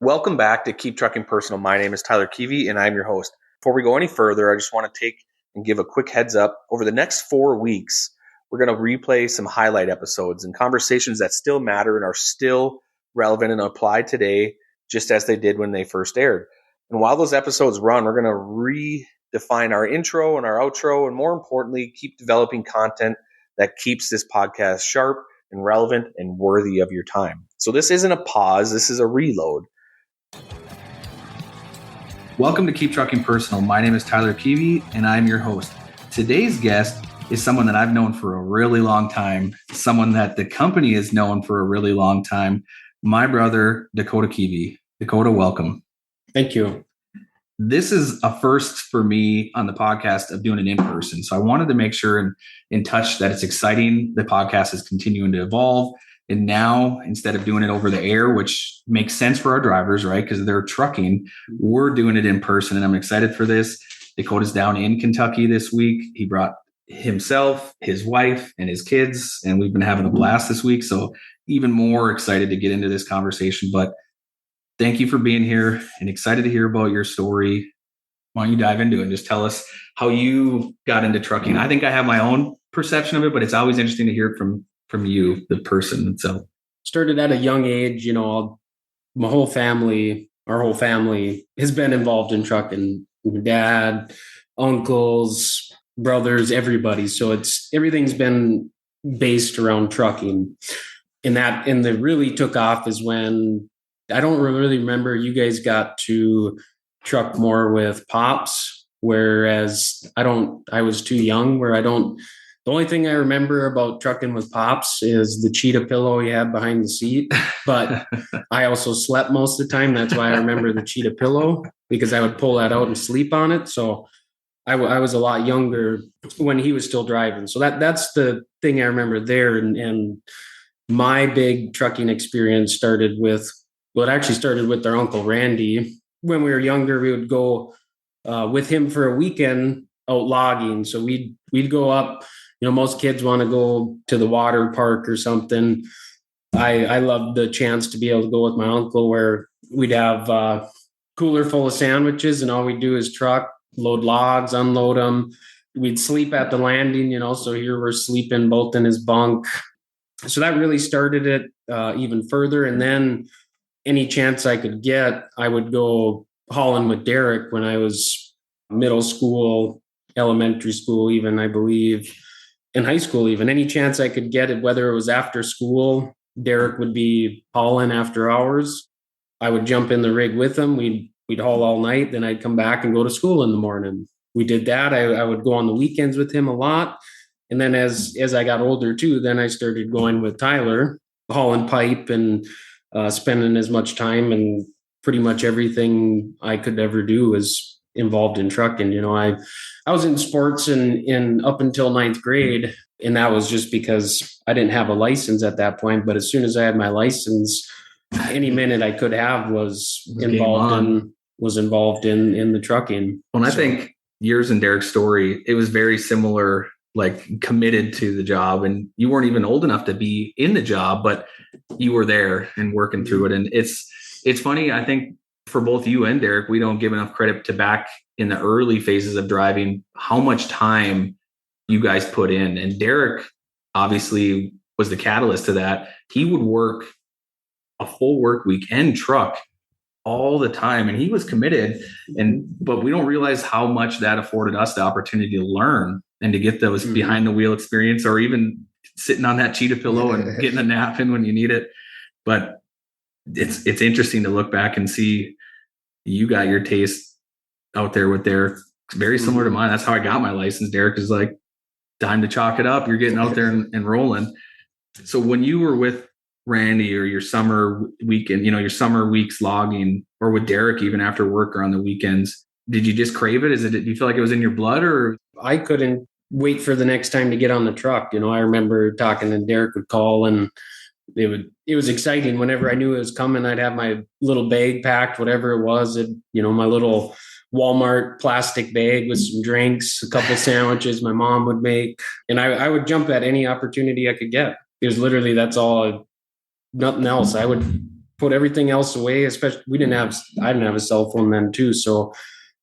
Welcome back to Keep Trucking Personal. My name is Tyler Kivi, and I'm your host. Before we go any further, I just want to take and give a quick heads up. Over the next 4 weeks, we're going to replay some highlight episodes and conversations that still matter and are still relevant and apply today, just as they did when they first aired. And while those episodes run, we're going to redefine our intro and our outro, and more importantly, keep developing content that keeps this podcast sharp and relevant and worthy of your time. So this isn't a pause, this is a reload. Welcome to Keep Trucking Personal. My name is Tyler Kivi, and I'm your host. Today's guest is someone that I've known for a really long time, someone that the company has known for a really long time, my brother, Dakota Kivi. Dakota, welcome. Thank you. This is a first for me on the podcast of doing it in person. So I wanted to make sure and in touch that it's exciting. The podcast is continuing to evolve. And now, instead of doing it over the air, which makes sense for our drivers, right? Because they're trucking, we're doing it in person. And I'm excited for this. Dakota's down in Kentucky this week. He brought himself, his wife, and his kids. And we've been having a blast this week. So even more excited to get into this conversation. But thank you for being here and excited to hear about your story. Why don't you dive into it and just tell us how you got into trucking? I think I have my own perception of it, but it's always interesting to hear it from you, the person itself. Started at a young age, my whole family, our whole family has been involved in trucking. My dad, uncles, brothers, everybody. So everything's been based around trucking. And that really took off is when I don't really remember, you guys got to truck more with Pops, whereas I was too young the only thing I remember about trucking with Pops is the cheetah pillow he had behind the seat. But I also slept most of the time. That's why I remember the cheetah pillow, because I would pull that out and sleep on it. So I was a lot younger when he was still driving. So that's the thing I remember there. And my big trucking experience started with our Uncle Randy. When we were younger, we would go with him for a weekend out logging. So we'd go up. Most kids want to go to the water park or something. I loved the chance to be able to go with my uncle, where we'd have a cooler full of sandwiches, and all we'd do is truck, load logs, unload them. We'd sleep at the landing, so here we're sleeping both in his bunk. So that really started it even further. And then any chance I could get, I would go hauling with Derek when I was middle school, elementary school, even, I believe. In high school, even any chance I could get it, whether it was after school, Derek would be hauling after hours. I would jump in the rig with him. We'd haul all night. Then I'd come back and go to school in the morning. We did that. I would go on the weekends with him a lot. And then as I got older too, then I started going with Tyler, hauling pipe and spending as much time, and pretty much everything I could ever do was involved in trucking. I was in sports in up until 9th grade, and that was just because I didn't have a license at that point. But as soon as I had my license, any minute I could have was involved in the trucking. Well, I think yours and Derek's story, it was very similar, like committed to the job, and you weren't even old enough to be in the job, but you were there and working through it. And it's funny, I think, for both you and Derek, we don't give enough credit to back in the early phases of driving, how much time you guys put in. And Derek obviously was the catalyst to that. He would work a full work week and truck all the time, and he was committed. But we don't realize how much that afforded us the opportunity to learn and to get those behind the wheel experience, or even sitting on that cheetah pillow and getting a nap in when you need it. But it's interesting to look back and see you got your taste out there with Derek. It's very similar to mine. That's how I got my license. Derek is like, time to chalk it up. You're getting out there and rolling. So when you were with Randy, or your summer weekend, your summer weeks logging, or with Derek, even after work or on the weekends, did you just crave it? Do you feel like it was in your blood? Or I couldn't wait for the next time to get on the truck. I remember talking, and Derek would call, and it was exciting. Whenever I knew it was coming, I'd have my little bag packed, whatever it was, my little Walmart plastic bag with some drinks, a couple sandwiches my mom would make. And I would jump at any opportunity I could get. Because literally that's all, nothing else. I would put everything else away. Especially I didn't have a cell phone then too. So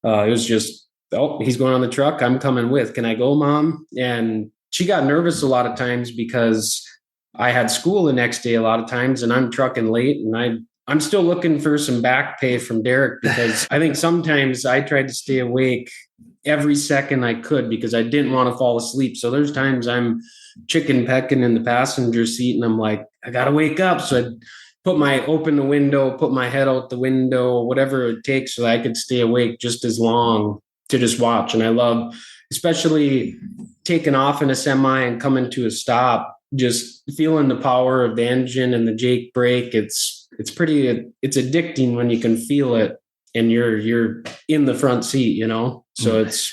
it was just, oh, he's going on the truck. I'm coming with. Can I go, Mom? And she got nervous a lot of times because I had school the next day a lot of times, and I'm trucking late, and I'm still looking for some back pay from Derek because I think sometimes I tried to stay awake every second I could because I didn't want to fall asleep. So there's times I'm chicken pecking in the passenger seat and I'm like, I gotta wake up. So I open the window, put my head out the window, whatever it takes so that I could stay awake just as long to just watch. And I love, especially taking off in a semi and coming to a stop, just feeling the power of the engine and the Jake brake. It's addicting when you can feel it and you're in the front seat, you know? So it's,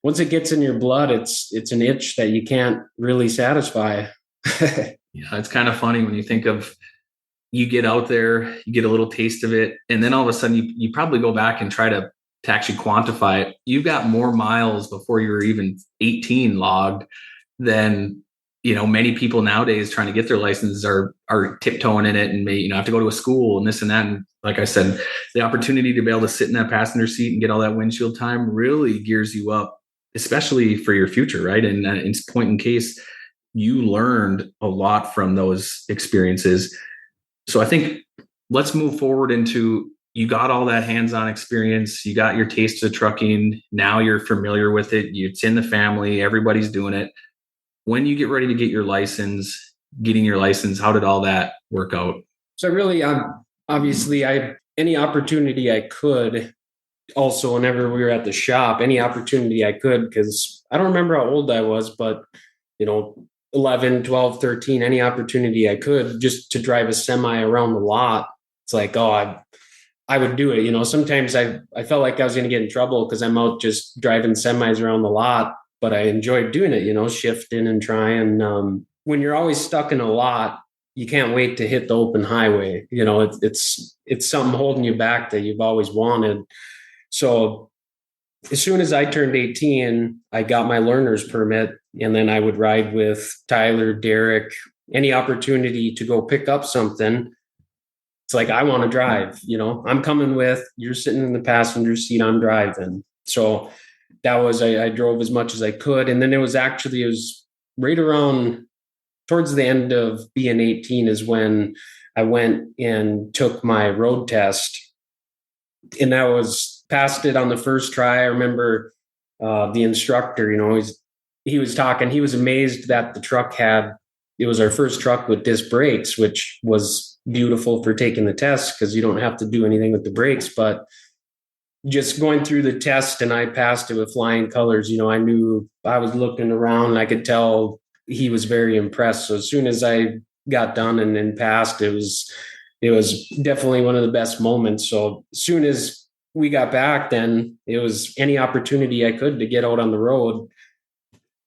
once it gets in your blood, it's an itch that you can't really satisfy. Yeah, it's kind of funny when you think of, you get out there, you get a little taste of it, and then all of a sudden you probably go back and try to actually quantify it. You've got more miles before you're even 18 logged than, you know, many people nowadays trying to get their license are tiptoeing in it and may, you know, have to go to a school and this and that. And like I said, the opportunity to be able to sit in that passenger seat and get all that windshield time really gears you up, especially for your future, right? And it's point in case you learned a lot from those experiences. So I think let's move forward into, you got all that hands-on experience, you got your taste of trucking, now you're familiar with it, it's in the family, everybody's doing it. When you get ready to get your license, how did all that work out? So really, obviously, any opportunity I could. Also, whenever we were at the shop, any opportunity I could, because I don't remember how old I was, but, you know, 11, 12, 13, any opportunity I could just to drive a semi around the lot. It's like, oh, I would do it. You know, sometimes I felt like I was going to get in trouble because I'm out just driving semis around the lot, but I enjoyed doing it, you know, shifting and trying. When you're always stuck in a lot, you can't wait to hit the open highway. You know, it's something holding you back that you've always wanted. So as soon as I turned 18, I got my learner's permit, and then I would ride with Tyler, Derek, any opportunity to go pick up something. It's like, I want to drive, you know, I'm coming with, you're sitting in the passenger seat, I'm driving. So that was, I drove as much as I could. And then it was right around towards the end of being 18 is when I went and took my road test. And I passed it on the first try. I remember the instructor, you know, he was talking, he was amazed that the truck it was our first truck with disc brakes, which was beautiful for taking the test because you don't have to do anything with the brakes. But just going through the test, and I passed it with flying colors. You know, I knew, I was looking around and I could tell he was very impressed. So as soon as I got done and then passed, it was definitely one of the best moments. So as soon as we got back, then it was any opportunity I could to get out on the road,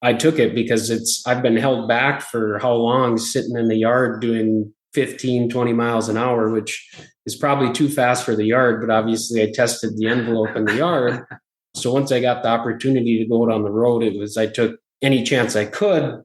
I took it, because I've been held back for how long, sitting in the yard doing 15, 20 miles an hour, which is probably too fast for the yard, but obviously I tested the envelope in the yard. So once I got the opportunity to go out on the road, I took any chance I could.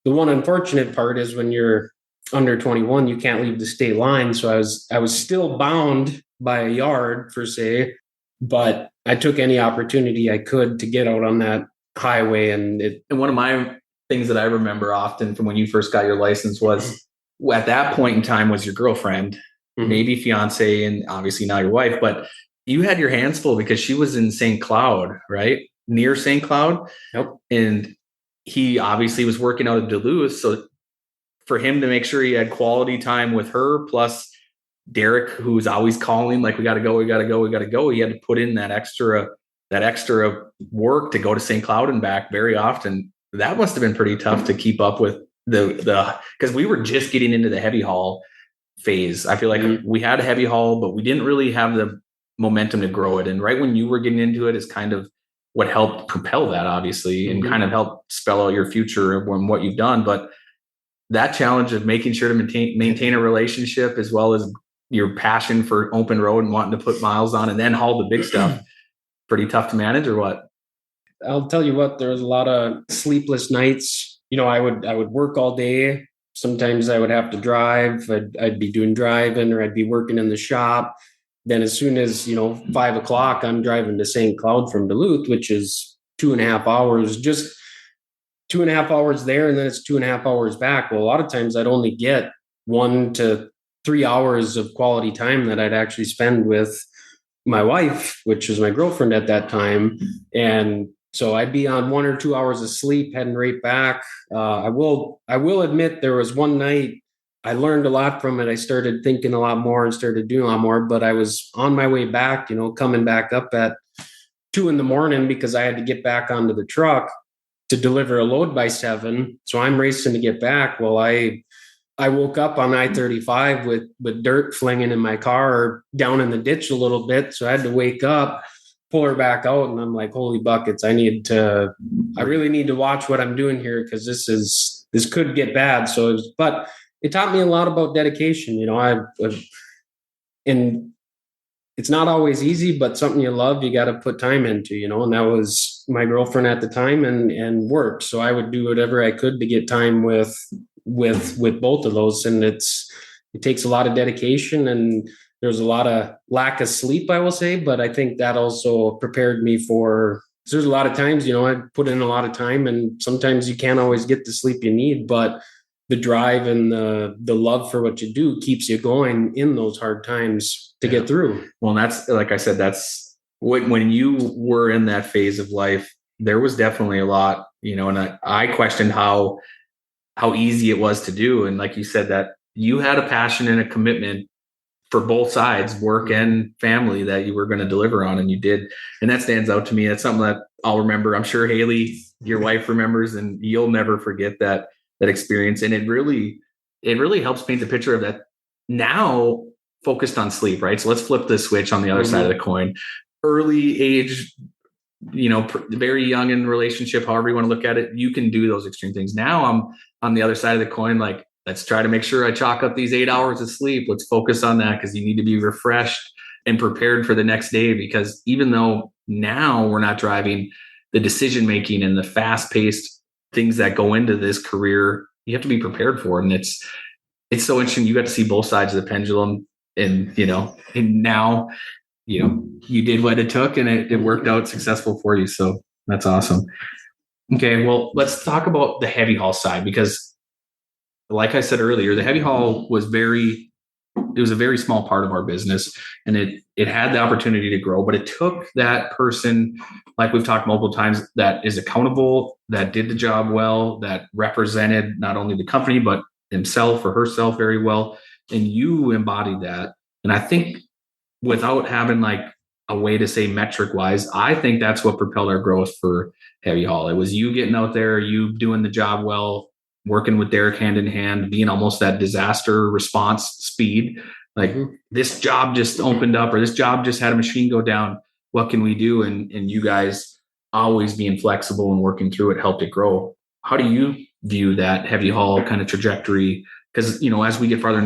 The one unfortunate part is when you're under 21, you can't leave the state line. So I was still bound by a yard per se, but I took any opportunity I could to get out on that highway. And one of my things that I remember often from when you first got your license was, at that point in time, was your girlfriend, maybe fiance, and obviously now your wife, but you had your hands full because she was in St. Cloud, right? Near St. Cloud. Yep. And he obviously was working out of Duluth. So for him to make sure he had quality time with her, plus Derek, who's always calling, like, we got to go. He had to put in that extra work to go to St. Cloud and back very often. That must have been pretty tough to keep up with because we were just getting into the heavy haul phase. I feel like we had a heavy haul, but we didn't really have the momentum to grow it. And right when you were getting into it is kind of what helped propel that, obviously, and kind of helped spell out your future and what you've done. But that challenge of making sure to maintain a relationship, as well as your passion for open road and wanting to put miles on and then haul the big stuff, pretty tough to manage, or what? I'll tell you what, there was a lot of sleepless nights. You know, I would work all day, Sometimes I would have to drive. I'd be doing driving, or I'd be working in the shop. Then as soon as, 5 o'clock, I'm driving to St. Cloud from Duluth, which is 2.5 hours, just 2.5 hours there. And then it's 2.5 hours back. Well, a lot of times I'd only get 1 to 3 hours of quality time that I'd actually spend with my wife, which was my girlfriend at that time. And so I'd be on 1 or 2 hours of sleep, heading right back. I will admit there was one night I learned a lot from it. I started thinking a lot more and started doing a lot more, but I was on my way back, coming back up at 2 a.m. because I had to get back onto the truck to deliver a load by 7. So I'm racing to get back. Well, I woke up on I-35 with dirt flinging in my car or down in the ditch a little bit. So I had to wake up, pull her back out. And I'm like, holy buckets, I really need to watch what I'm doing here, because this could get bad. So but it taught me a lot about dedication. And it's not always easy, but something you love, you got to put time into, and that was my girlfriend at the time and work. So I would do whatever I could to get time with both of those. And it takes a lot of dedication, and there's a lot of lack of sleep, I will say, but I think that also prepared me for, there's a lot of times, I put in a lot of time, and sometimes you can't always get the sleep you need, but the drive and the love for what you do keeps you going in those hard times to get through. Well, and that's, like I said, that's when you were in that phase of life, there was definitely a lot, and I questioned how easy it was to do. And like you said, that you had a passion and a commitment for both sides, work and family, that you were going to deliver on, and you did. And that stands out to me. That's something that I'll remember. I'm sure Haley, your wife, remembers, and you'll never forget that experience. And it really helps paint the picture of that now focused on sleep, right? So let's flip the switch on the other side of the coin. Early age, very young in relationship, however you want to look at it, you can do those extreme things. Now I'm on the other side of the coin, like, let's try to make sure I chalk up these 8 hours of sleep. Let's focus on that, because you need to be refreshed and prepared for the next day. Because even though now we're not driving, the decision making and the fast paced things that go into this career, you have to be prepared for. And it's so interesting. You got to see both sides of the pendulum, and now, you did what it took, and it worked out successful for you. So that's awesome. Okay. Well, let's talk about the heavy haul side, because like I said earlier, the heavy haul was a very small part of our business, and it had the opportunity to grow, but it took that person, like we've talked multiple times, that is accountable, that did the job well, that represented not only the company, but himself or herself very well. And you embodied that. And I think, without having like a way to say metric wise, I think that's what propelled our growth for heavy haul. It was you getting out there, you doing the job well, working with Derek hand in hand, being almost that disaster response speed. Like, this job just opened up, or this job just had a machine go down. What can we do? And you guys always being flexible and working through it helped it grow. How do you view that heavy haul kind of trajectory? Because, as we get farther in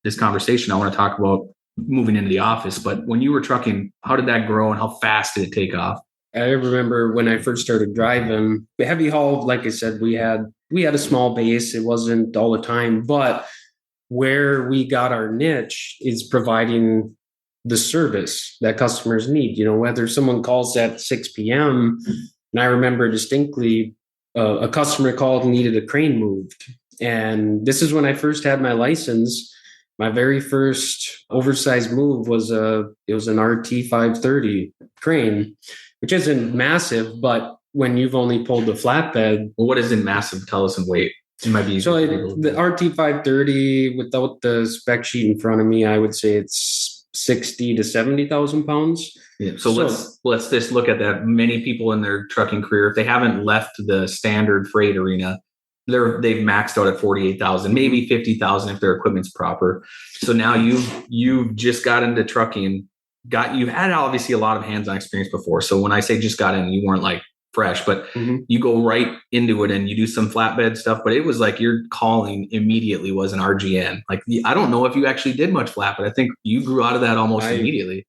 this conversation, I want to talk about moving into the office. But when you were trucking, how did that grow, and how fast did it take off? I remember when I first started driving the heavy haul, like I said, we had a small base. It wasn't all the time, but where we got our niche is providing the service that customers need. Whether someone calls at 6 p.m. And I remember distinctly a customer called and needed a crane moved. And this is when I first had my license. My very first oversized move was an RT 530 crane, which isn't massive, but when you've only pulled the flatbed. Well, what isn't massive? Tell us and wait. It might be so the RT 530, without the spec sheet in front of me, I would say it's 60 to 70,000 pounds. Yeah. So let's just look at that. Many people in their trucking career, if they haven't left the standard freight arena, they've maxed out at 48,000, maybe 50,000 if their equipment's proper. So now you've just got into trucking. You had obviously a lot of hands-on experience before. So when I say just got in, you weren't like fresh, but you go right into it and you do some flatbed stuff. But it was like your calling immediately was an RGN. Like, I don't know if you actually did much flatbed. I think you grew out of that almost immediately.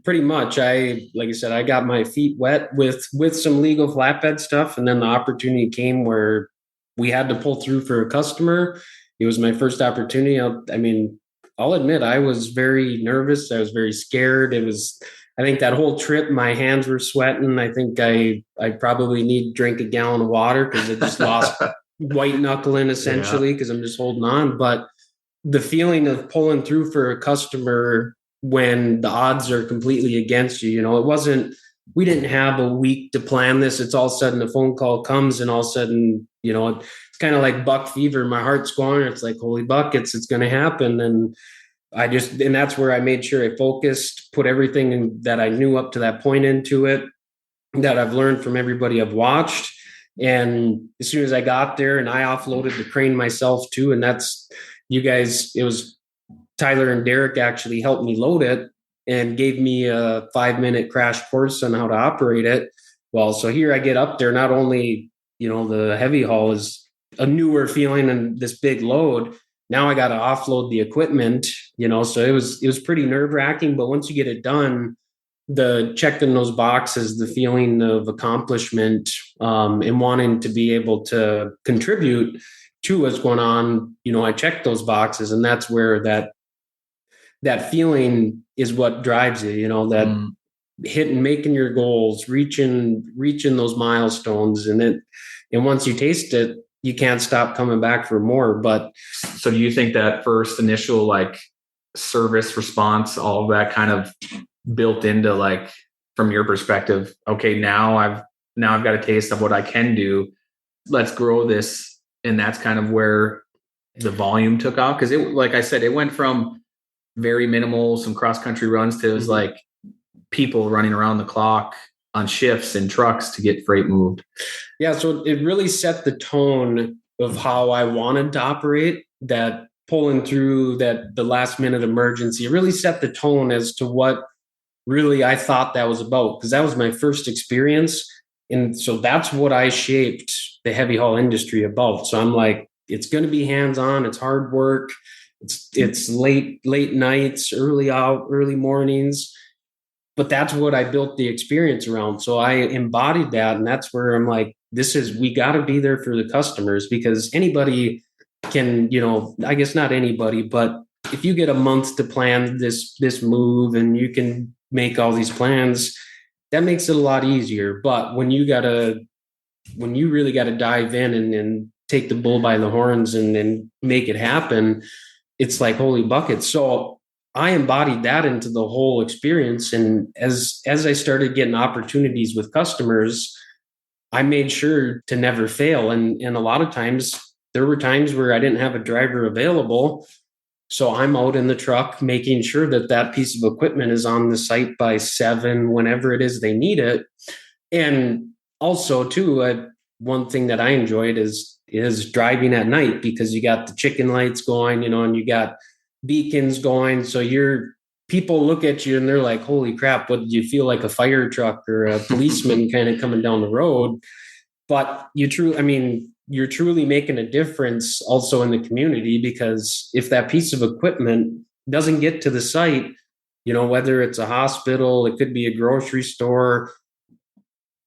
Pretty much. Like I said, I got my feet wet with some legal flatbed stuff, and then the opportunity came where we had to pull through for a customer. it was my first opportunity. I'll admit I was very nervous. I was very scared. I think that whole trip, my hands were sweating. I think I probably need to drink a gallon of water because I just lost white knuckling essentially because I'm just holding on. But the feeling of pulling through for a customer when the odds are completely against you, it wasn't, we didn't have a week to plan this. It's all of a sudden a phone call comes and all of a sudden, it's kind of like buck fever. My heart's going. It's like, holy buckets, it's going to happen. And that's where I made sure I focused, put everything that I knew up to that point into it, that I've learned from everybody I've watched. And as soon as I got there, and I offloaded the crane myself too, and that's you guys, it was Tyler and Derek actually helped me load it and gave me a 5-minute crash course on how to operate it. Well, so here I get up there, not only, the heavy haul is a newer feeling and this big load. Now I got to offload the equipment, so it was pretty nerve wracking, but once you get it done, the checking those boxes, the feeling of accomplishment, and wanting to be able to contribute to what's going on, I checked those boxes, and that's where that feeling is what drives you, that hitting, making your goals, reaching those milestones. And once you taste it, you can't stop coming back for more. But so do you think that first initial like service response, all of that kind of built into, like, from your perspective, okay, now I've got a taste of what I can do. Let's grow this. And that's kind of where the volume took off. Cause it, like I said, it went from very minimal, some cross-country runs to it was like people running around the clock on shifts and trucks to get freight moved. Yeah. So it really set the tone of how I wanted to operate, that pulling through that the last minute emergency. It really set the tone as to what really I thought that was about, because that was my first experience. And so that's what I shaped the heavy haul industry about. So I'm like, it's going to be hands-on. It's hard work. It's late nights, early mornings. But that's what I built the experience around. So I embodied that. And that's where I'm like, we got to be there for the customers, because anybody can, I guess not anybody, but if you get a month to plan this move and you can make all these plans, that makes it a lot easier. But when you really got to dive in and take the bull by the horns and make it happen, it's like holy buckets. So I embodied that into the whole experience. And as I started getting opportunities with customers, I made sure to never fail. And a lot of times there were times where I didn't have a driver available. So I'm out in the truck making sure that piece of equipment is on the site by 7, whenever it is they need it. And also too, one thing that I enjoyed is driving at night, because you got the chicken lights going, and you got beacons going. So people look at you and they're like, holy crap, what did you feel like, a fire truck or a policeman kind of coming down the road? But you're truly making a difference also in the community, because if that piece of equipment doesn't get to the site, whether it's a hospital, it could be a grocery store,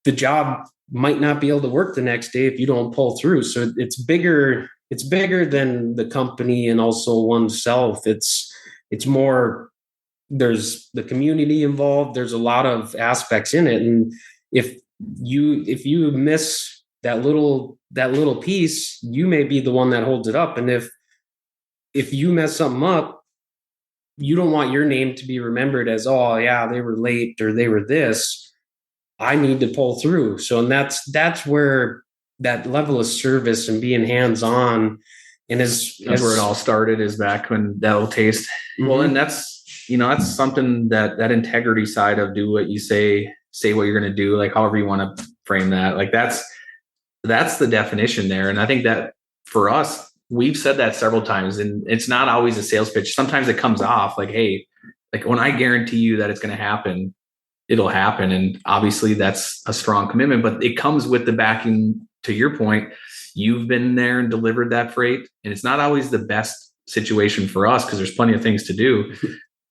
the job might not be able to work the next day if you don't pull through. So it's bigger than the company and also oneself. It's more, there's the community involved. There's a lot of aspects in it. And if you miss that little piece, you may be the one that holds it up. And if you mess something up, you don't want your name to be remembered as, oh yeah, they were late or they were this. I need to pull through. So, and that's where that level of service and being hands-on, and that's where it all started, is back when that little taste. Mm-hmm. Well, and that's something that integrity side of do what you say what you're going to do, like however you want to frame that. Like that's the definition there. And I think that for us, we've said that several times, and it's not always a sales pitch. Sometimes it comes off like, hey, like when I guarantee you that it's going to happen, it'll happen. And obviously that's a strong commitment, but it comes with the backing. To your point, you've been there and delivered that freight, and it's not always the best situation for us because there's plenty of things to do.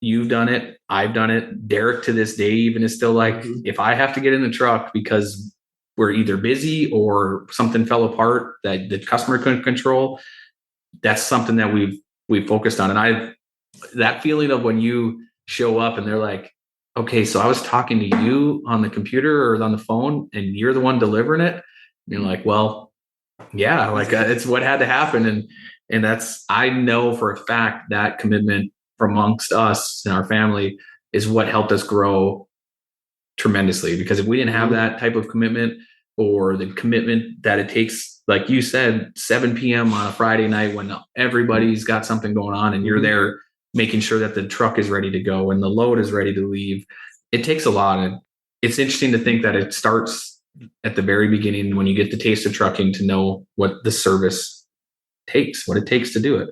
You've done it. I've done it. Derek to this day even is still like, if I have to get in the truck because we're either busy or something fell apart that the customer couldn't control, that's something that we've focused on. And that feeling of when you show up and they're like, okay, so I was talking to you on the computer or on the phone and you're the one delivering it. And you're like, well, yeah, like it's what had to happen. And that's, I know for a fact that commitment from amongst us and our family is what helped us grow tremendously. Because if we didn't have that type of commitment, or the commitment that it takes, like you said, 7 p.m. on a Friday night when everybody's got something going on and you're there making sure that the truck is ready to go and the load is ready to leave, it takes a lot. And it's interesting to think that it starts at the very beginning when you get the taste of trucking to know what the service takes, what it takes to do it.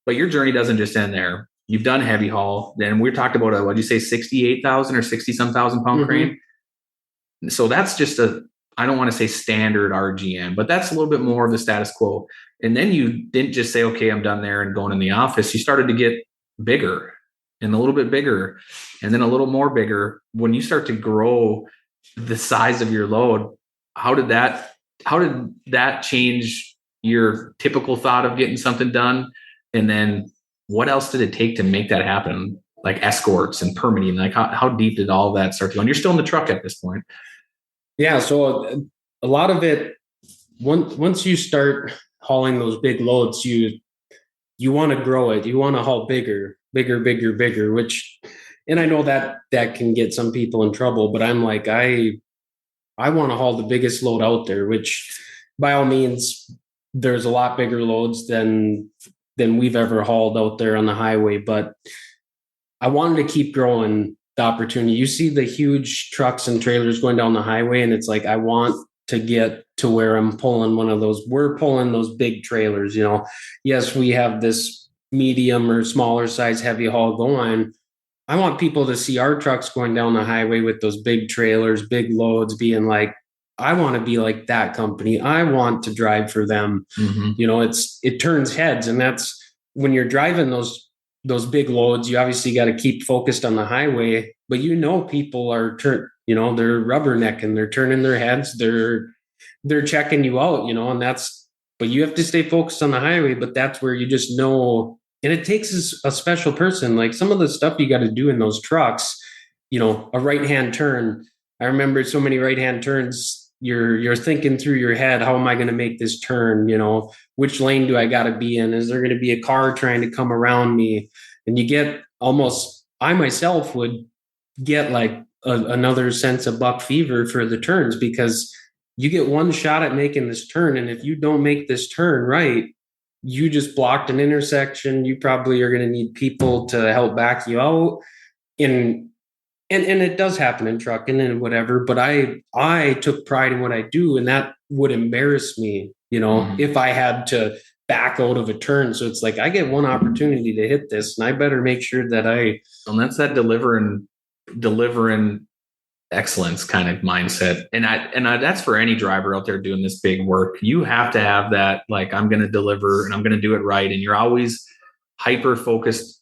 But your journey doesn't just end there. You've done heavy haul. Then we talked about what did you say, 68,000 or 60 some thousand pound crane. So that's just I don't want to say standard RGM, but that's a little bit more of the status quo. And then you didn't just say, okay, I'm done there and going in the office. You started to get bigger and a little bit bigger and then a little more bigger. When you start to grow the size of your load, how did that change your typical thought of getting something done? And then what else did it take to make that happen? Like escorts and permitting, like how deep did all that start to go? And you're still in the truck at this point. Yeah. So a lot of it, once you start hauling those big loads, you want to grow it. You want to haul bigger, which, and I know that can get some people in trouble, but I'm like, I want to haul the biggest load out there, which by all means, there's a lot bigger loads than we've ever hauled out there on the highway. But I wanted to keep growing the opportunity. You see the huge trucks and trailers going down the highway, and it's like, I want to get to where I'm pulling we're pulling those big trailers, Yes, we have this medium or smaller size heavy haul going. I want people to see our trucks going down the highway with those big trailers, big loads, being like, I want to be like that company. I want to drive for them. It turns heads. And that's when you're driving those big loads, you obviously got to keep focused on the highway, but people are they're rubbernecking, they're turning their heads, they're checking you out, and but you have to stay focused on the highway. But that's where you just know, and it takes a special person. Like some of the stuff you got to do in those trucks, a right-hand turn. I remember so many right-hand turns. You're thinking through your head, how am I going to make this turn? Which lane do I got to be in? Is there going to be a car trying to come around me? And you get I myself would get like another sense of buck fever for the turns, because you get one shot at making this turn. And if you don't make this turn right, you just blocked an intersection. You probably are going to need people to help back you out. And it does happen in trucking and whatever, but I took pride in what I do, and that would embarrass me, if I had to back out of a turn. So it's like, I get one opportunity to hit this, and I better make sure that and that's that delivering excellence kind of mindset. And that's for any driver out there doing this big work. You have to have that, like, I'm going to deliver and I'm going to do it right. And you're always hyper focused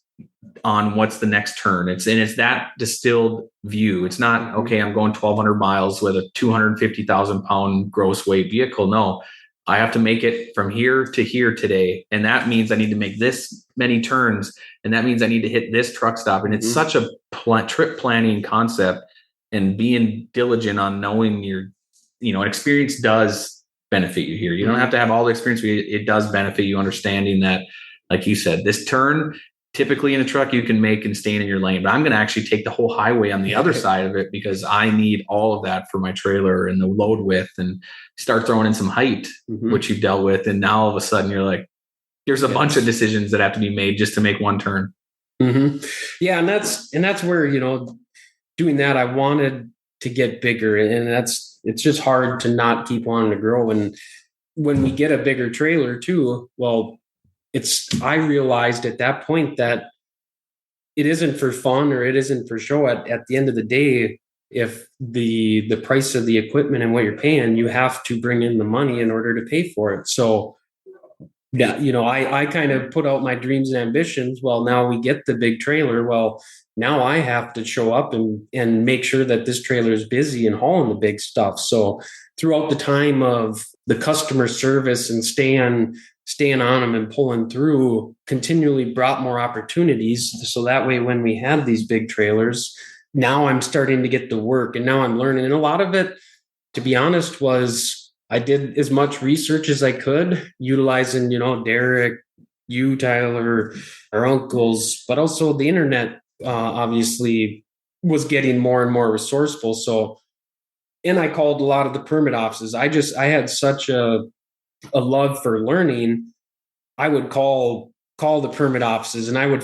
on what's the next turn. It's that distilled view. It's not, okay, I'm going 1,200 miles with a 250,000 pound gross weight vehicle. No, I have to make it from here to here today. And that means I need to make this many turns. And that means I need to hit this truck stop. And it's such a trip planning concept, and being diligent on knowing experience does benefit you here. You don't have to have all the experience, but it does benefit you understanding that, like you said, this turn, typically in a truck you can make and stay in your lane, but I'm going to actually take the whole highway on the other side of it because I need all of that for my trailer and the load width, and start throwing in some height, which you've dealt with. And now all of a sudden you're like, there's a bunch of decisions that have to be made just to make one turn. Yeah. And that's where, doing that, I wanted to get bigger, and it's just hard to not keep wanting to grow. And when we get a bigger trailer too, well, I realized at that point that it isn't for fun or it isn't for show. At the end of the day, if the price of the equipment and what you're paying, you have to bring in the money in order to pay for it. So yeah, I kind of put out my dreams and ambitions. Well, now we get the big trailer. Well, now I have to show up and make sure that this trailer is busy and hauling the big stuff. So throughout the time of the customer service and staying staying on them and pulling through continually brought more opportunities. So that way, when we had these big trailers, now I'm starting to get the work and now I'm learning. And a lot of it, to be honest, was I did as much research as I could, utilizing, Derek, you, Tyler, our uncles, but also the internet, obviously was getting more and more resourceful. So, and I called a lot of the permit offices. I had such a love for learning. I would call the permit offices and I would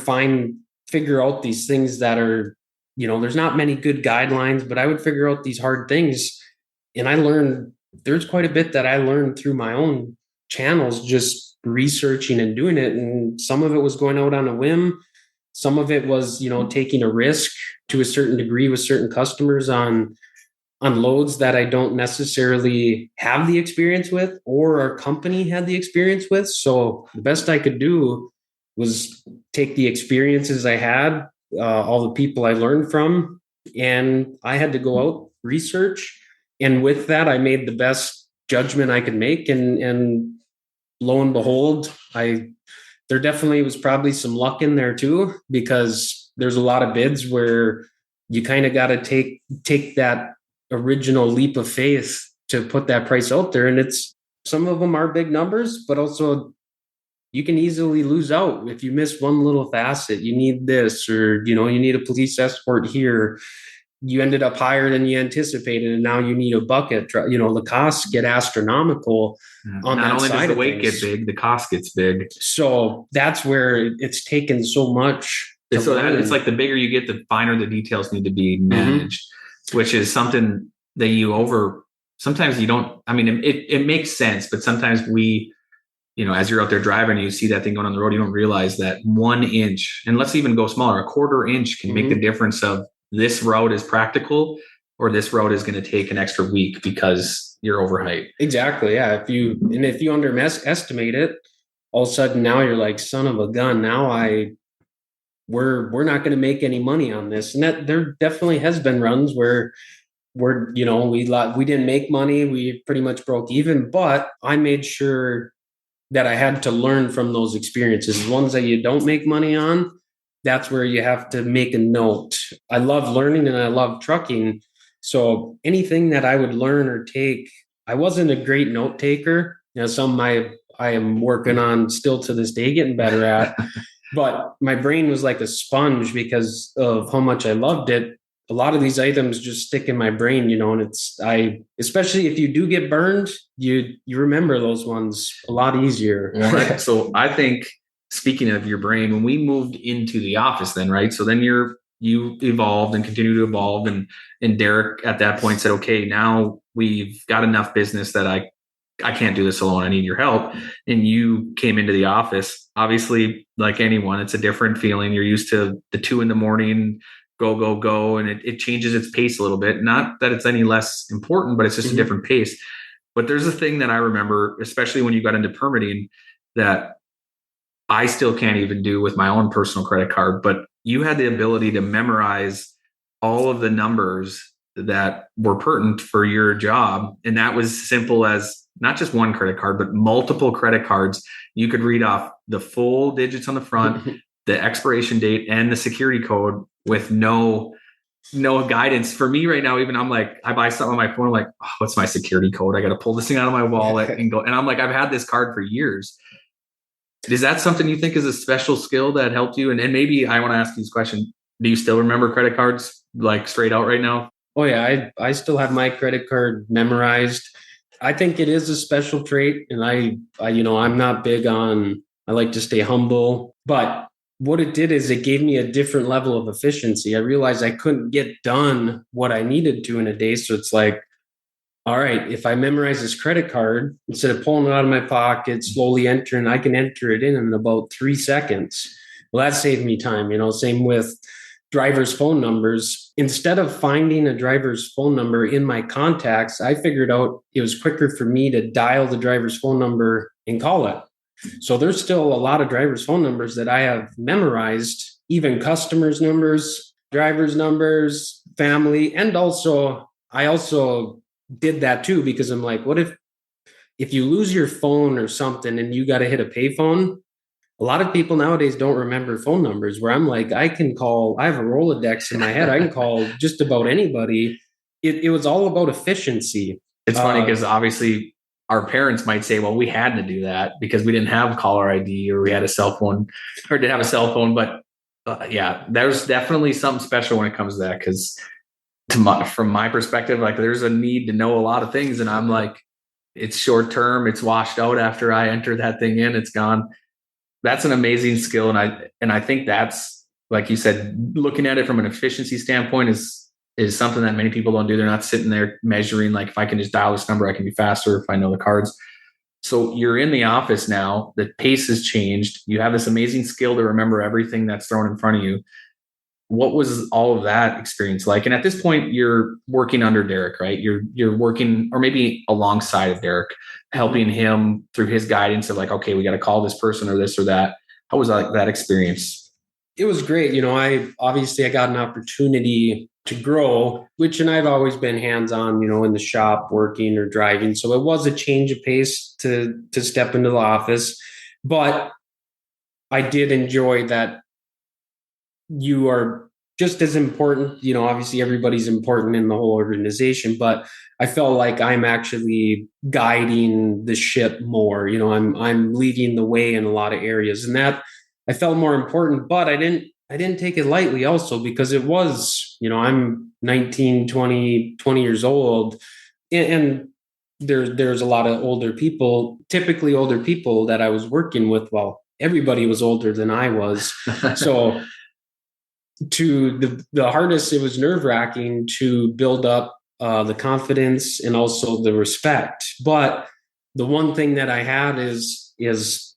figure out these things that are, there's not many good guidelines, but I would figure out these hard things. And there's quite a bit that I learned through my own channels, just researching and doing it. And some of it was going out on a whim. Some of it was, taking a risk to a certain degree with certain customers on loads that I don't necessarily have the experience with or our company had the experience with. So the best I could do was take the experiences I had, all the people I learned from, and I had to go out, research. And with that, I made the best judgment I could make. And lo and behold, there definitely was probably some luck in there too, because there's a lot of bids where you kind of got to take that original leap of faith to put that price out there. And some of them are big numbers, but also you can easily lose out if you miss one little facet. You need this, or, you need a police escort here. You ended up higher than you anticipated, and now you need a bucket. The costs get astronomical. On Not that only side does the of weight things. get big, the cost gets big. So that's where it's taken so much. So it's like the bigger you get, the finer the details need to be managed, which is something that sometimes you don't, I mean, it makes sense, but sometimes as you're out there driving, you see that thing going on the road, you don't realize that 1 inch, and let's even go smaller, a 1/4 inch can make the difference of this route is practical or this route is going to take an extra week because you're over height. Exactly. Yeah. If you underestimate it, all of a sudden now you're like, son of a gun. Now we're not going to make any money on this. And that there definitely has been runs where we didn't make money. We pretty much broke even, but I made sure that I had to learn from those experiences. The ones that you don't make money on, that's where you have to make a note. I love learning and I love trucking. So anything that I would learn or take, I wasn't a great note taker. Some I am working on still to this day, getting better at. But my brain was like a sponge because of how much I loved it. A lot of these items just stick in my brain, and especially if you do get burned, you remember those ones a lot easier. So I think, speaking of your brain, when we moved into the office then, right? So then you evolved and continue to evolve. And Derek at that point said, okay, now we've got enough business that I can't do this alone. I need your help. And you came into the office. Obviously, like anyone, it's a different feeling. You're used to the 2 a.m, go. And it changes its pace a little bit. Not that it's any less important, but it's just a different pace. But there's a thing that I remember, especially when you got into permitting, that I still can't even do with my own personal credit card, but you had the ability to memorize all of the numbers that were pertinent for your job. And that was simple as not just one credit card, but multiple credit cards. You could read off the full digits on the front, the expiration date, and the security code with no guidance. For me right now, even I'm like, I buy something on my phone, I'm like, oh, what's my security code? I got to pull this thing out of my wallet and go. And I'm like, I've had this card for years. Is that something you think is a special skill that helped you? And maybe I want to ask you this question. Do you still remember credit cards like straight out right now? Oh yeah. I still have my credit card memorized. I think it is a special trait. And I'm not big on, I like to stay humble, but what it did is it gave me a different level of efficiency. I realized I couldn't get done what I needed to in a day. So it's like, all right, if I memorize this credit card, instead of pulling it out of my pocket, slowly entering, I can enter it in about 3 seconds. Well, that saved me time. Same with driver's phone numbers. Instead of finding a driver's phone number in my contacts, I figured out it was quicker for me to dial the driver's phone number and call it. So there's still a lot of driver's phone numbers that I have memorized, even customers' numbers, driver's numbers, family. And I also did that too, because I'm like, what if if you lose your phone or something and you got to hit a payphone, a lot of people nowadays don't remember phone numbers, where I'm like, I can call, I have a Rolodex in my head. I can call just about anybody. It was all about efficiency. It's funny because obviously our parents might say, well, we had to do that because we didn't have caller ID or we had a cell phone or didn't have a cell phone. But yeah, there's definitely something special when it comes to that. Because from my perspective, like there's a need to know a lot of things. And I'm like, it's short term. It's washed out after I enter that thing in. It's gone. That's an amazing skill. And I think that's, like you said, looking at it from an efficiency standpoint is something that many people don't do. They're not sitting there measuring, like, if I can just dial this number, I can be faster if I know the cards. So you're in the office now, the pace has changed. You have this amazing skill to remember everything that's thrown in front of you. What was all of that experience like? And at this point, you're working under Derek, right? You're working, or maybe alongside of Derek, helping him through his guidance of like, okay, we got to call this person or this or that. How was that experience? It was great. I got an opportunity to grow, and I've always been hands-on, in the shop working or driving. So it was a change of pace to step into the office, but I did enjoy that. You are just as important, obviously everybody's important in the whole organization, but I felt like I'm actually guiding the ship more. I'm leading the way in a lot of areas, and that I felt more important, but I didn't take it lightly also, because it was, I'm 19, 20 years old, and there's a lot of older people, typically older people that I was working with. Well, everybody was older than I was. So to the hardest, it was nerve-wracking to build up the confidence and also the respect. But the one thing that I had is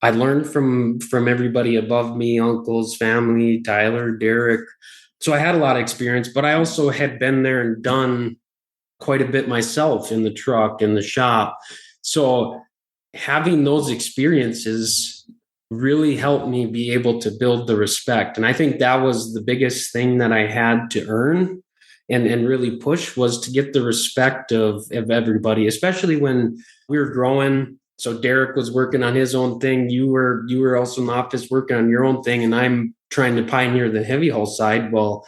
I learned from everybody above me, uncles, family, Tyler, Derek. So I had a lot of experience, but I also had been there and done quite a bit myself in the truck, in the shop. So having those experiences really helped me be able to build the respect. And I think that was the biggest thing that I had to earn and really push, was to get the respect of everybody, especially when we were growing. So Derek was working on his own thing. You were also in the office working on your own thing, and I'm trying to pioneer the heavy haul side. Well,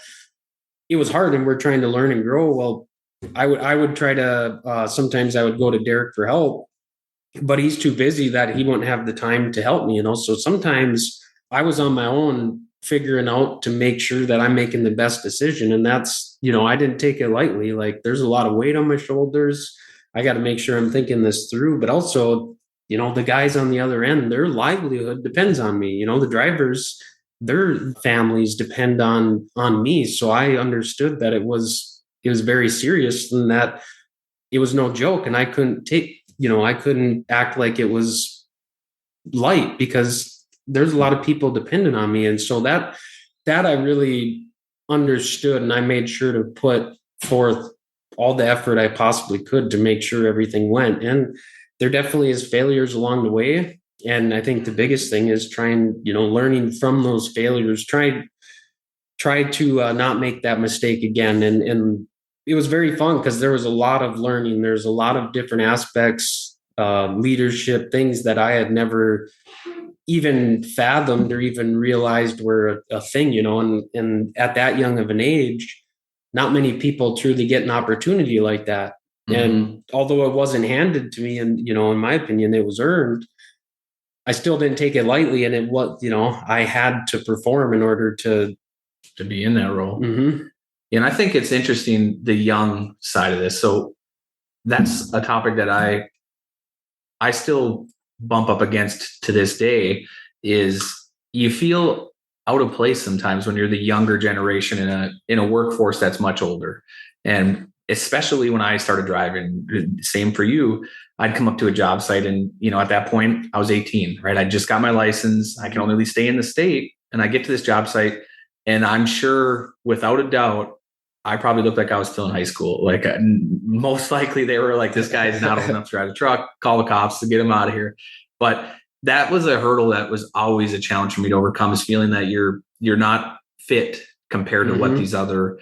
it was hard, and we're trying to learn and grow. Well, I would try to sometimes I would go to Derek for help, but he's too busy that he won't have the time to help me, So sometimes I was on my own figuring out to make sure that I'm making the best decision. And that's, I didn't take it lightly. Like, there's a lot of weight on my shoulders. I got to make sure I'm thinking this through, but also, the guys on the other end, their livelihood depends on me. The drivers, their families depend on me. So I understood that it was very serious, and that it was no joke. And I couldn't I couldn't act like it was light, because there's a lot of people dependent on me. And so that I really understood, and I made sure to put forth all the effort I possibly could to make sure everything went. And there definitely is failures along the way. And I think the biggest thing is learning from those failures, try to not make that mistake again. And it was very fun because there was a lot of learning. There's a lot of different aspects, leadership, things that I had never even fathomed or even realized were a thing, and at that young of an age, not many people truly get an opportunity like that. Mm-hmm. And although it wasn't handed to me, and, in my opinion, it was earned, I still didn't take it lightly. And it was, I had to perform in order to be in that role. Mm-hmm. And I think it's interesting, the young side of this. So that's a topic that I still bump up against to this day, is you feel out of place sometimes when you're the younger generation in a workforce that's much older. And especially when I started driving, same for you, I'd come up to a job site, and, at that point I was 18, right? I just got my license. I can only stay in the state, and I get to this job site, and I'm sure without a doubt, I probably looked like I was still in high school. Like, most likely they were like, this guy's not old enough to drive a truck, call the cops to get him out of here. But that was a hurdle that was always a challenge for me to overcome, is feeling that you're not fit compared to what these other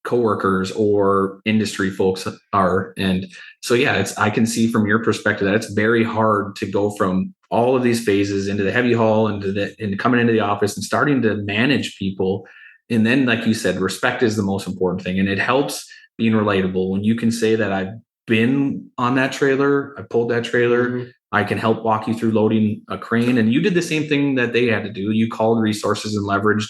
coworkers or industry folks are. And so, yeah, I can see from your perspective that it's very hard to go from all of these phases into the heavy haul and coming into the office and starting to manage people. And then, like you said, respect is the most important thing. And it helps being relatable when you can say that I've been on that trailer, I pulled that trailer, Mhm. I can help walk you through loading a crane. And you did the same thing that they had to do. You called resources and leveraged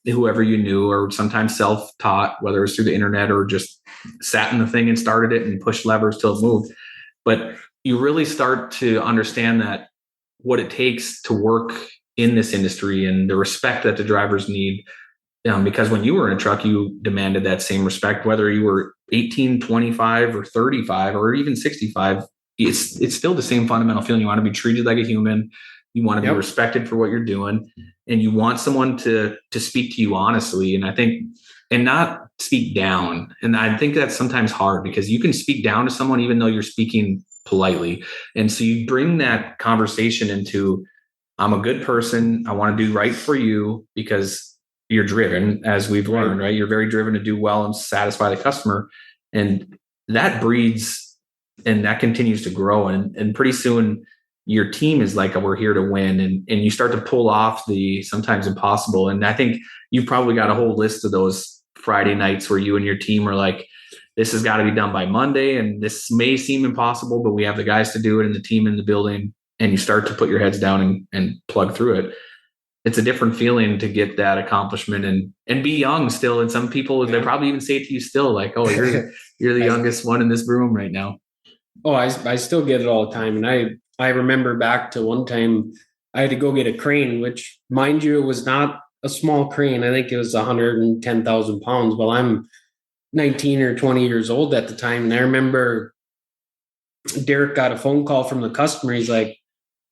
whoever you knew, or sometimes self-taught, whether it was through the internet or just sat in the thing and started it and pushed levers till it moved. But you really start to understand that what it takes to work in this industry and the respect that the drivers need. Because when you were in a truck, you demanded that same respect, whether you were 18, 25, or 35, or even 65. It's still the same fundamental feeling. You want to be treated like a human. You want to be respected for what you're doing, and you want someone to speak to you honestly. And I think, and not speak down. And I think that's sometimes hard because you can speak down to someone even though you're speaking politely. And so you bring that conversation into, I'm a good person. I want to do right for you because you're driven, as we've learned, right? You're very driven to do well and satisfy the customer. And that breeds and that continues to grow. And pretty soon your team is like, we're here to win. And you start to pull off the sometimes impossible. And I think you've probably got a whole list of those Friday nights where you and your team are like, this has got to be done by Monday. And this may seem impossible, but we have the guys to do it and the team in the building. And you start to put your heads down and plug through it. It's a different feeling to get that accomplishment and be young still. And some people, they probably even say it to you still, like, oh, you're the youngest one in this room right now. Oh, I still get it all the time. And I remember back to one time I had to go get a crane, which, mind you, it was not a small crane. I think it was 110,000 pounds. Well, I'm 19 or 20 years old at the time. And I remember Derek got a phone call from the customer. He's like,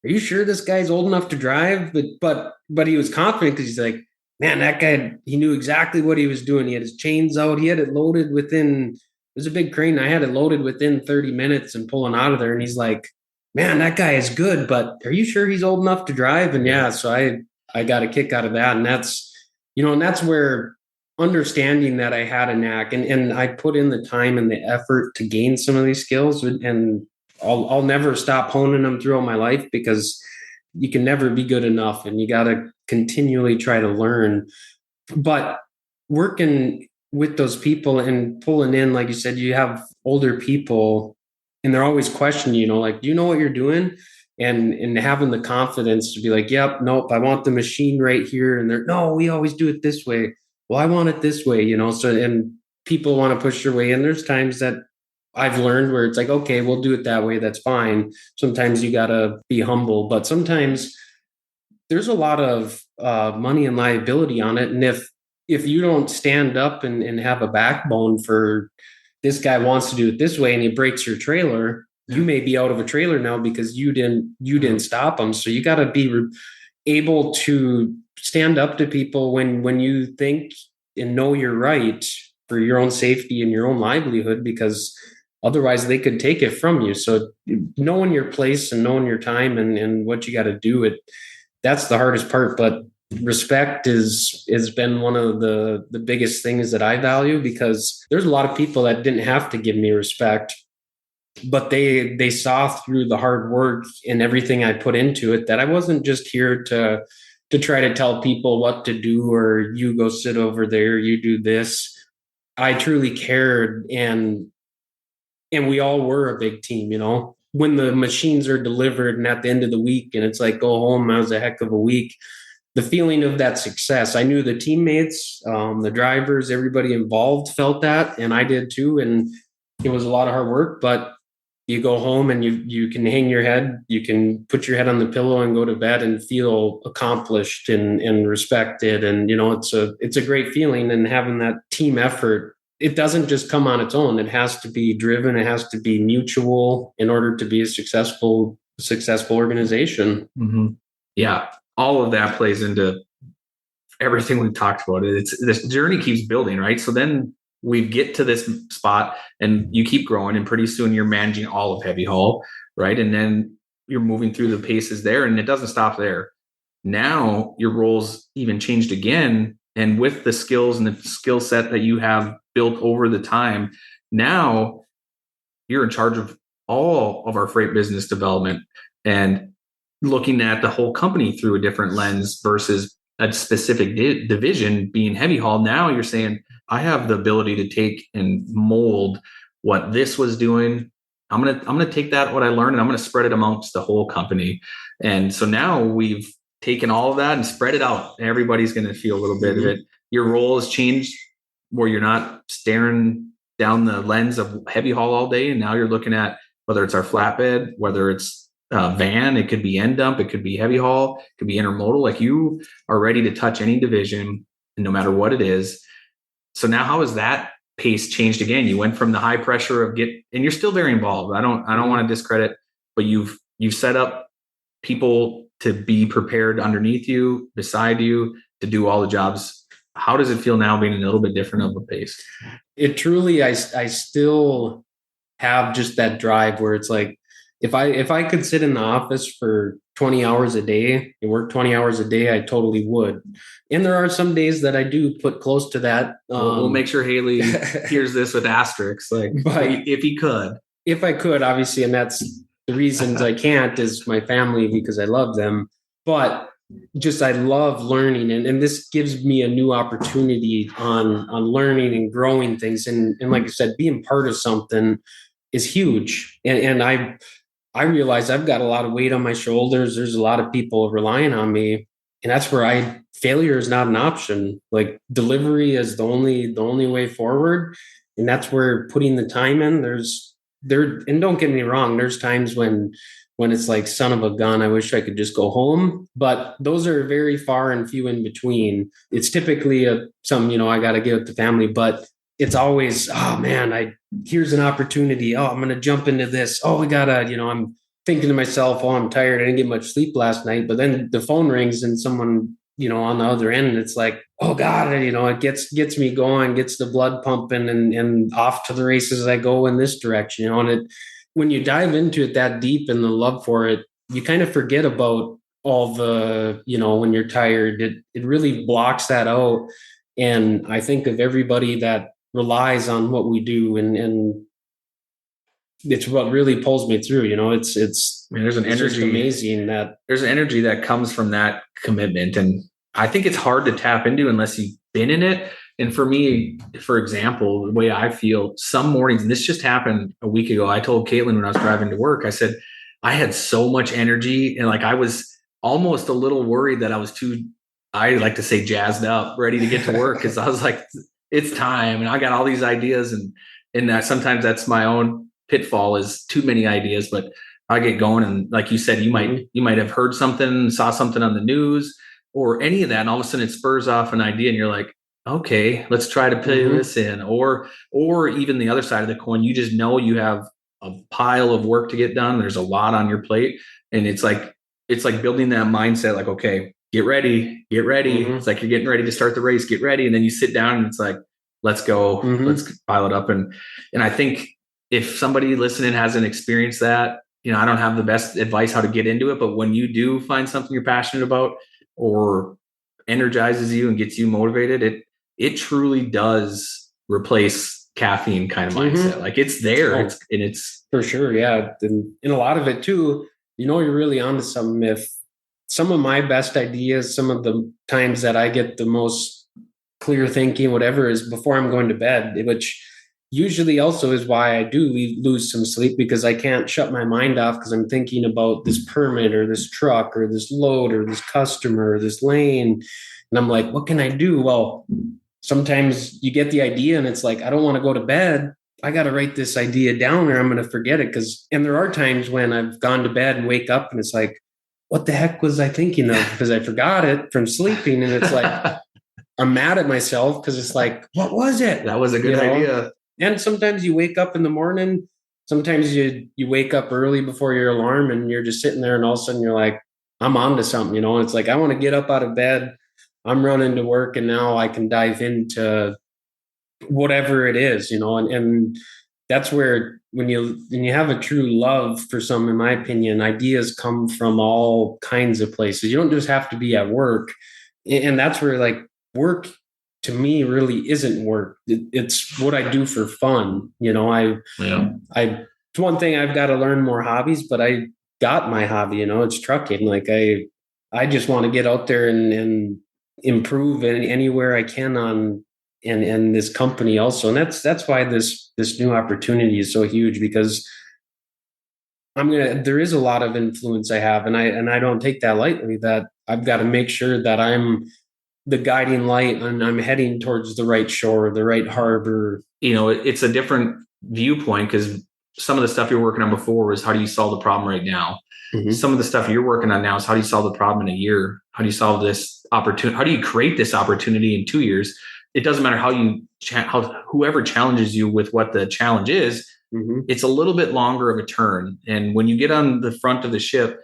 are you sure this guy's old enough to drive? But he was confident because he's like, man, that guy, he knew exactly what he was doing. He had his chains out. He had it loaded within, it was a big crane. I had it loaded within 30 minutes and pulling out of there. And he's like, man, that guy is good, but are you sure he's old enough to drive? And yeah, so I got a kick out of that. And that's, and that's where understanding that I had a knack and I put in the time and the effort to gain some of these skills, and I'll never stop honing them throughout my life because you can never be good enough and you got to continually try to learn. But working with those people and pulling in, like you said, you have older people and they're always questioning, like, do you know what you're doing? And having the confidence to be like, yep, nope, I want the machine right here. And they're, no, we always do it this way. Well, I want it this way, so, and people want to push their way in. There's times that I've learned where it's like, okay, we'll do it that way. That's fine. Sometimes you got to be humble, but sometimes there's a lot of money and liability on it. And if you don't stand up and have a backbone for this guy wants to do it this way and he breaks your trailer, you may be out of a trailer now because you didn't stop him. So you got to be able to stand up to people when you think and know you're right for your own safety and your own livelihood, because otherwise they could take it from you. So knowing your place and knowing your time and what you got to do, that's the hardest part. But respect has been one of the biggest things that I value, because there's a lot of people that didn't have to give me respect, but they saw through the hard work and everything I put into it, that I wasn't just here to try to tell people what to do, or you go sit over there, you do this. I truly cared, and we all were a big team, when the machines are delivered and at the end of the week and it's like, go home, that was a heck of a week. The feeling of that success, I knew the teammates, the drivers, everybody involved felt that, and I did too. And it was a lot of hard work, but you go home and you can hang your head, you can put your head on the pillow and go to bed and feel accomplished and respected. And, it's a great feeling. And having that team effort, it doesn't just come on its own. It has to be driven. It has to be mutual in order to be a successful organization. Mm-hmm. Yeah. All of that plays into everything we've talked about. This journey keeps building, right? So then we get to this spot and you keep growing, and pretty soon you're managing all of heavy haul, right? And then you're moving through the paces there, and it doesn't stop there. Now your roles even changed again And with the skills and the skill set that you have built over the time, now you're in charge of all of our freight business development and looking at the whole company through a different lens versus a specific division being heavy haul. Now you're saying, I have the ability to take and mold what this was doing. I'm gonna take that, what I learned, and I'm gonna spread it amongst the whole company. And so now we've taken all of that and spread it out. Everybody's gonna feel a little bit of it. Your role has changed where you're not staring down the lens of heavy haul all day. And now you're looking at whether it's our flatbed, whether it's van, it could be end dump, it could be heavy haul, it could be intermodal. Like, you are ready to touch any division, and no matter what it is. So now how has that pace changed again? You went from the high pressure of and you're still very involved. I don't want to discredit, but you've set up people to be prepared underneath you, beside you, to do all the jobs. How does it feel now being a little bit different of a pace? It truly, I still have just that drive where it's like, if I could sit in the office for 20 hours a day and work 20 hours a day, I totally would. And there are some days that I do put close to that. We'll make sure Haley hears this with asterisks, like, but if he could. If I could, obviously, and that's the reasons I can't is my family, because I love them. But just, I love learning, and this gives me a new opportunity on learning and growing things. And like I said, being part of something is huge. And I realize I've got a lot of weight on my shoulders. There's a lot of people relying on me. And that's where failure is not an option. Like, delivery is the only way forward. And that's where putting the time in, and don't get me wrong, there's times when it's like, son of a gun, I wish I could just go home. But those are very far and few in between. It's typically something, I got to give it to family, but it's always, oh man, here's an opportunity. Oh, I'm going to jump into this. Oh, we gotta, I'm thinking to myself, oh, I'm tired. I didn't get much sleep last night. But then the phone rings and someone, on the other end, it's like, oh God, it gets me going, gets the blood pumping, and off to the races I go in this direction, and when you dive into it that deep and the love for it, you kind of forget about all the, when you're tired, it really blocks that out. And I think of everybody that relies on what we do, and it's what really pulls me through. There's an energy, amazing that there's an energy that comes from that commitment. And I think it's hard to tap into unless you've been in it. And for me, for example, the way I feel some mornings, and this just happened a week ago, I told Caitlin when I was driving to work, I said, I had so much energy, and like, I was almost a little worried that I was I like to say jazzed up, ready to get to work. Cause I was like, it's time. And I got all these ideas, and that sometimes that's my own pitfall, is too many ideas. But I get going, and like you said, you might have heard something, saw something on the news or any of that, and all of a sudden it spurs off an idea, and you're like, okay, let's try to put this in. Or even the other side of the coin, you just know you have a pile of work to get done. There's a lot on your plate, and it's like building that mindset, like, okay, get ready. It's like you're getting ready to start the race, get ready. And then you sit down and it's like, let's go, let's pile it up. And I think if somebody listening hasn't experienced that, I don't have the best advice how to get into it, but when you do find something you're passionate about or energizes you and gets you motivated, it truly does replace caffeine kind of mindset. Like, it's there. It's for sure. Yeah. And a lot of it too, you're really onto something. If some of my best ideas, some of the times that I get the most clear thinking, whatever, is before I'm going to bed, which usually also is why I do lose some sleep, because I can't shut my mind off because I'm thinking about this permit or this truck or this load or this customer or this lane. And I'm like, what can I do? Well, sometimes you get the idea and it's like, I don't want to go to bed. I got to write this idea down or I'm going to forget it. And there are times when I've gone to bed and wake up and it's like, what the heck was I thinking of? Because I forgot it from sleeping. And it's like, I'm mad at myself because it's like, what was it? That was a good idea. And sometimes you wake up in the morning. Sometimes you wake up early before your alarm and you're just sitting there and all of a sudden you're like, I'm on to something, And it's like, I want to get up out of bed. I'm running to work and now I can dive into whatever it is, and that's where when you have a true love for something, in my opinion, ideas come from all kinds of places. You don't just have to be at work. And that's where, like, work to me really isn't work. It's what I do for fun. It's one thing I've got to learn more hobbies, but I got my hobby, it's trucking. Like I just want to get out there and improve anywhere I can on and this company also. And that's why this new opportunity is so huge, because there is a lot of influence I have, and I don't take that lightly, that I've got to make sure that I'm the guiding light and I'm heading towards the right shore, the right harbor. It's a different viewpoint, because some of the stuff you're working on before was how do you solve the problem right now? Mm-hmm. Some of the stuff you're working on now is how do you solve the problem in a year? How do you solve this opportunity? How do you create this opportunity in 2 years? It doesn't matter how whoever challenges you with what the challenge is, mm-hmm. It's a little bit longer of a turn. And when you get on the front of the ship,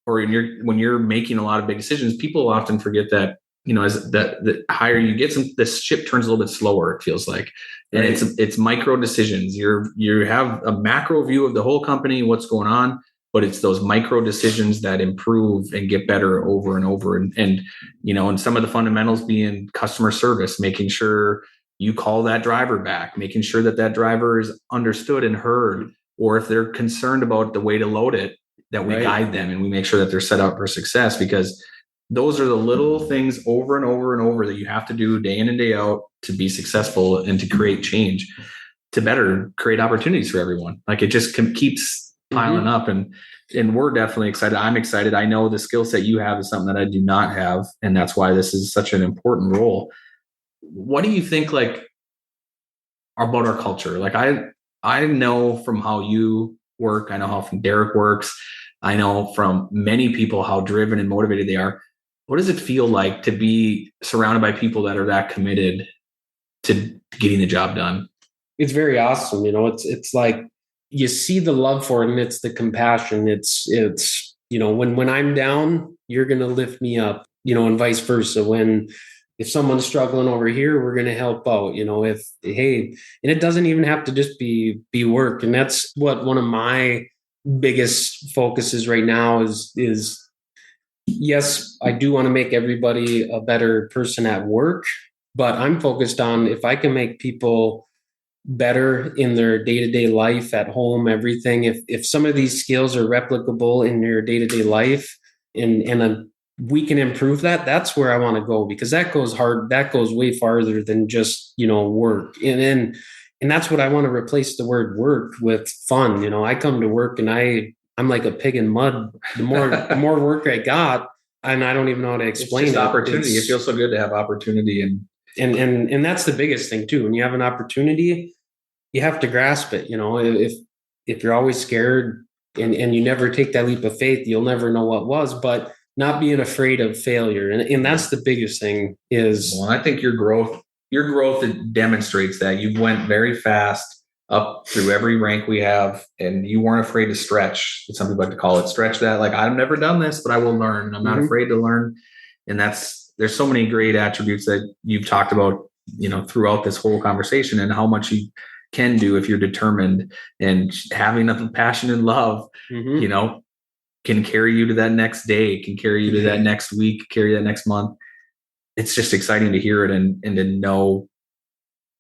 or when you're making a lot of big decisions, people often forget that, as the higher you get, the ship turns a little bit slower, it feels like. And right. It's micro decisions. You have a macro view of the whole company, what's going on, but it's those micro decisions that improve and get better over and over. And some of the fundamentals being customer service, making sure you call that driver back, making sure that driver is understood and heard, or if they're concerned about the way to load it, that we guide them and we make sure that they're set up for success, because those are the little things over and over and over that you have to do day in and day out to be successful and to create change, to better create opportunities for everyone. Like it just keeps piling mm-hmm. up, and we're definitely excited. I'm excited. I know the skill set you have is something that I do not have, and that's why this is such an important role. What do you think about our culture? Like I know from how you work, I know how from Derek works, I know from many people how driven and motivated they are. What does it feel like to be surrounded by people that are that committed to getting the job done? It's very awesome. It's like you see the love for it, and it's the compassion. It's when I'm down, you're going to lift me up, and vice versa. If someone's struggling over here, we're going to help out, and it doesn't even have to just be work. And that's what one of my biggest focuses right now is yes, I do want to make everybody a better person at work, but I'm focused on if I can make people better in their day-to-day life at home, everything. If some of these skills are replicable in your day-to-day life and we can improve that, that's where I want to go, because that goes way farther than just, work. And that's what I want to replace the word work with fun. I come to work and I'm like a pig in mud. The more work I got, and I don't even know how to explain it. It's just opportunity. It feels so good to have opportunity, and that's the biggest thing too. When you have an opportunity, you have to grasp it. If you're always scared and you never take that leap of faith, you'll never know what was. But not being afraid of failure, and that's the biggest thing. Well, I think your growth demonstrates that. You went very fast up through every rank we have, and you weren't afraid to stretch. Some people like to call it stretch that. Like, I've never done this, but I will learn. I'm not afraid to learn. And there's so many great attributes that you've talked about, throughout this whole conversation, and how much you can do if you're determined, and having a passion and love, can carry you to that next day, can carry you to that next week, carry that next month. It's just exciting to hear it and to know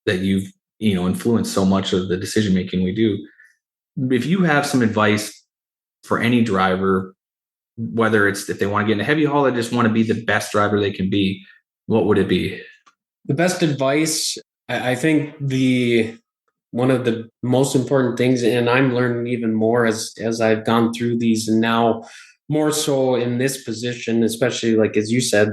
that you've influence so much of the decision making we do. If you have some advice for any driver, whether it's if they want to get in a heavy haul or just want to be the best driver they can be, what would it be? The best advice, I think one of the most important things, and I'm learning even more as I've gone through these, and now more so in this position, especially like as you said,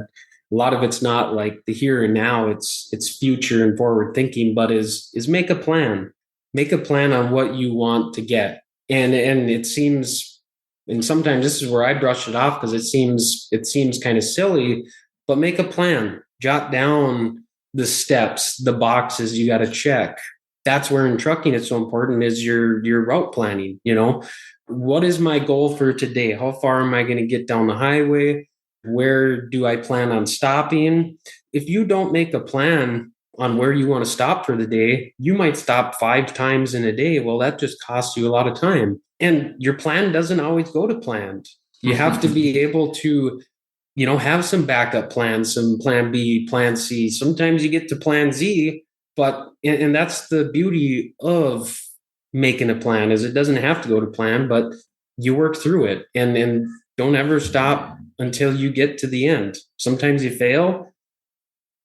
a lot of it's not like the here and now, it's future and forward thinking, but is make a plan on what you want to get. And it seems, and sometimes this is where I brush it off, because it seems kind of silly, but make a plan, jot down the steps, the boxes you got to check. That's where in trucking it's so important, is your route planning. What is my goal for today? How far am I going to get down the highway? Where do I plan on stopping? If you don't make a plan on where you want to stop for the day, you might stop 5 times in a day. Well, that just costs you a lot of time. And your plan doesn't always go to plan. You have to be able to have some backup plans, some plan B, plan C. Sometimes you get to plan Z, but, and that's the beauty of making a plan, is it doesn't have to go to plan, but you work through it and don't ever stop until you get to the end. Sometimes you fail,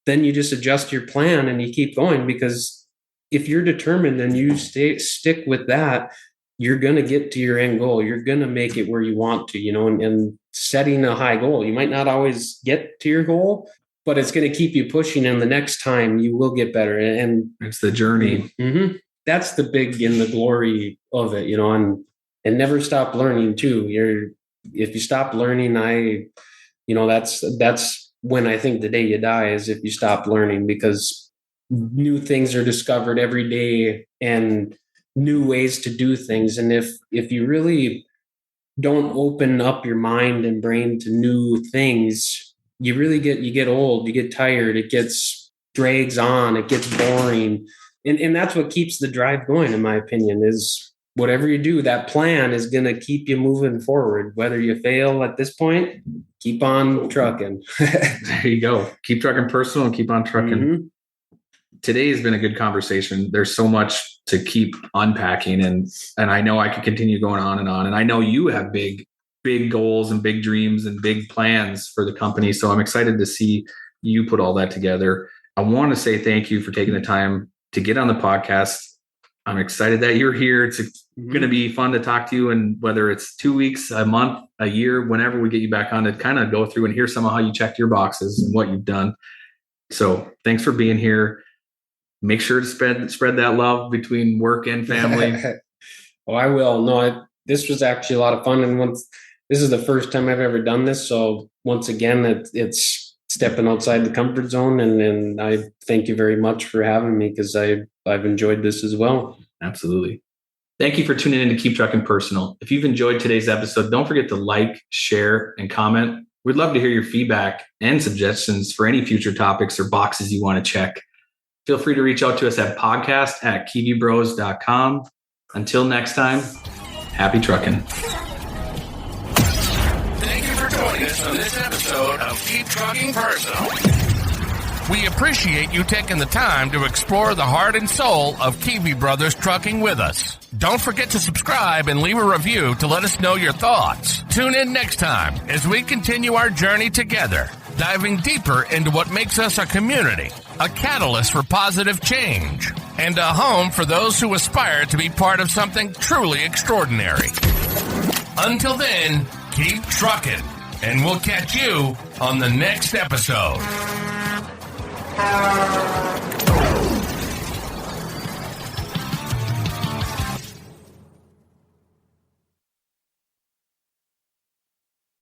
then you just adjust your plan and you keep going, because if you're determined and you stick with that, you're going to get to your end goal. You're going to make it where you want to, and setting a high goal. You might not always get to your goal, but it's going to keep you pushing. And the next time you will get better. And it's the journey. Mm-hmm. That's the big and the glory of it, and never stop learning too. If you stop learning, that's when I think the day you die is if you stop learning, because new things are discovered every day and new ways to do things. And if you really don't open up your mind and brain to new things, you get old, you get tired, it drags on, it gets boring. And that's what keeps the drive going, in my opinion, is whatever you do, that plan is going to keep you moving forward. Whether you fail at this point, keep on trucking. There you go. Keep trucking personal and keep on trucking. Mm-hmm. Today has been a good conversation. There's so much to keep unpacking, and I know I could continue going on. And I know you have big goals and big dreams and big plans for the company. So I'm excited to see you put all that together. I want to say thank you for taking the time to get on the podcast. I'm excited that you're here. It's going to be fun to talk to you, and whether it's 2 weeks, a month, a year, whenever we get you back on, to kind of go through and hear some of how you checked your boxes and what you've done. So thanks for being here. Make sure to spread that love between work and family. Oh, I will. No, this was actually a lot of fun. And this is the first time I've ever done this. So once again, it's stepping outside the comfort zone. And I thank you very much for having me, because I've enjoyed this as well. Absolutely. Thank you for tuning in to Keep Trucking Personal. If you've enjoyed today's episode, don't forget to like, share, and comment. We'd love to hear your feedback and suggestions for any future topics or boxes you want to check. Feel free to reach out to us at podcast@kivibros.com. Until next time, happy trucking. Thank you for joining us on this episode of Keep Trucking Personal. We appreciate you taking the time to explore the heart and soul of Kivi Brothers Trucking with us. Don't forget to subscribe and leave a review to let us know your thoughts. Tune in next time as we continue our journey together, diving deeper into what makes us a community, a catalyst for positive change, and a home for those who aspire to be part of something truly extraordinary. Until then, keep trucking, and we'll catch you on the next episode.